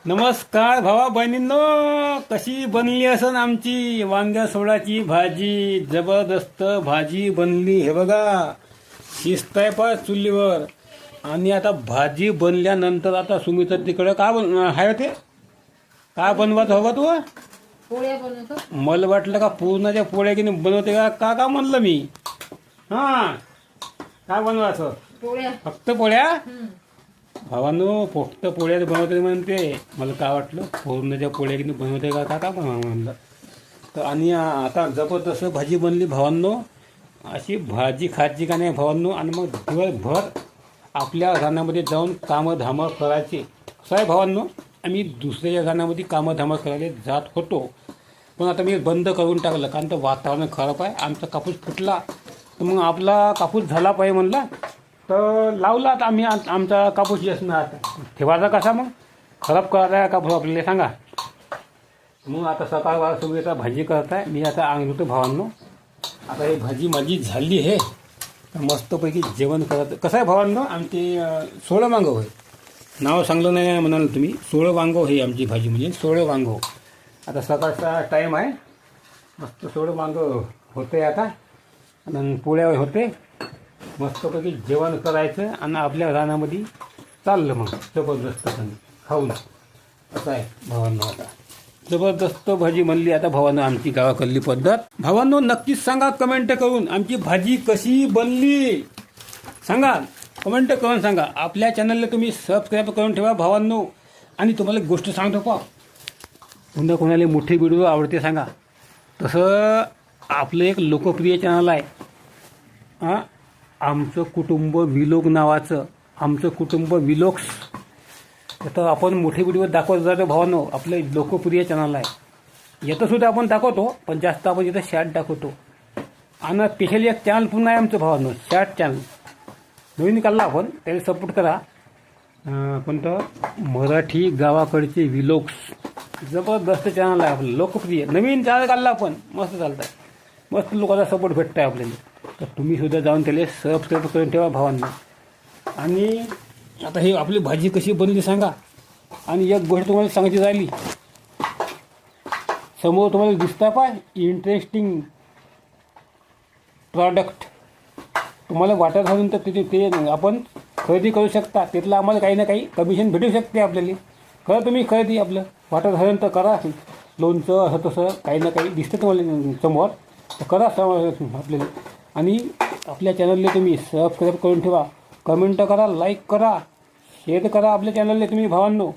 नमस्कार भावा बहिणींनो, कशी बनली असन आमची वांग्या सोडाची भाजी. जबरदस्त भाजी बनली. हे बघा, शिस्त आहे पा चुलीवर. आणि आता भाजी बनल्यानंतर आता सुमित तिकडं का आहे ते काय बनवत हवं तू? पोळ्या बनवतो. मला वाटलं का पूर्णाच्या पोळ्या की नाही बनवते का का म्हणलं मी. हां, काय बनवायचं? पोळ्या. फक्त पोळ्या? भावांनो, फक्त पोळ्याच बनवते म्हणते. मला काय वाटलं पूर्णाच्या पोळ्या की नाही बनवते का का म्हणलं. तर आणि आता जबरदस्त भाजी बनली भावांनो. अशी भाजी खायची का नाही भावांनो. आणि मग दिवसभर आपल्या रानामध्ये जाऊन कामधामं करायचे. कसं आहे भावांनो, आम्ही दुसऱ्याच्या रानामध्ये कामधामं करायला जात होतो, पण आता मी बंद करून टाकलं. कारण तर वातावरण खराब आहे. आमचा कापूस फुटला तर मग आपला कापूस झाला पाहिजे म्हणला, तर लावला. आता आम्ही आमचा कापूस असणार आता ठेवायचा कसा मग. खराब करायचा कापूस आपल्याला सांगा. मग आता सकाळ सगळी आता भाजी करत आहे. मी आता आणतो भावांनो. आता ही भाजी माझी झाली आहे, तर मस्तपैकी जेवण करत. कसं आहे भावांनो, आमची सोळं वांगं होय. नाव सांगलं नाही म्हणाल तुम्ही. सोळं वांगं हे आमची भाजी म्हणजे सोळं वांगं. आता सकाळचा टाईम आहे. मस्त सोळं वांगं होते आता. आणि पोळ्या होते. मस्तपैकी जेवण करायचं आणि आपल्या रानामध्ये चाललं मग जबरदस्त खाऊन. असं आहे भावांनो. आता जबरदस्त भाजी म्हणली आता भावांनो, आमची गावाकडली पद्धत. भावांनो, नक्कीच सांगा कमेंट करून आमची भाजी कशी बनली. सांगा, कमेंट करून सांगा. आपल्या चॅनलला तुम्ही सबस्क्राईब करून ठेवा भावांनो. आणि तुम्हाला एक गोष्ट सांगतो पहा, पुन्हा कोणाला मोठी व्हिडिओ आवडते सांगा. तसं आपलं एक लोकप्रिय चॅनल आहे, आमचं कुटुंब विलोक नावाचं. आमचं कुटुंब विलोक्स. तर आपण मोठे व्हिडिओ दाखवत जातो भावांनो. आपलं लोकप्रिय चॅनल आहे. यातंसुद्धा आपण दाखवतो, पण जास्त आपण इथं शॉर्ट दाखवतो. आणि स्पेशली एक चॅनल पुन्हा आहे आमचं भावांनो, शॉर्ट चॅनल नवीन काढला आपण, त्याला सपोर्ट करा. कोणतं, मराठी गावाकडचे विलोक्स. जबरदस्त चॅनल आहे आपलं, लोकप्रिय नवीन चॅनल काढला आपण. मस्त चालतं आहे, मस्त लोकांचा सपोर्ट भेटत आहे आपल्याला. तर तुम्हीसुद्धा जाऊन त्याला सबस्क्राईब करून ठेवा भावांना. आणि आता ही आपली भाजी कशी बनली सांगा. आणि एक गोष्ट तुम्हाला सांगायची राहिली, समोर तुम्हाला दिसता पाय इंटरेस्टिंग प्रॉडक्ट. तुम्हाला वाटत असेल तर ते आपण खरेदी करू शकता. तिथलं आम्हाला काही ना काही कमिशन भेटू शकते आपल्याला. खरं तुम्ही खरेदी आपलं वाटत असेल तर करा. लोणचं असं तसं काही ना काही दिसतं तुम्हाला समोर, तर करा आपल्याला. आणि आपल्या चॅनलला तुम्ही सबस्क्राईब करून ठेवा. कमेंट करा, लाईक करा, शेअर करा आपल्या चॅनलला तुम्ही भावांनो.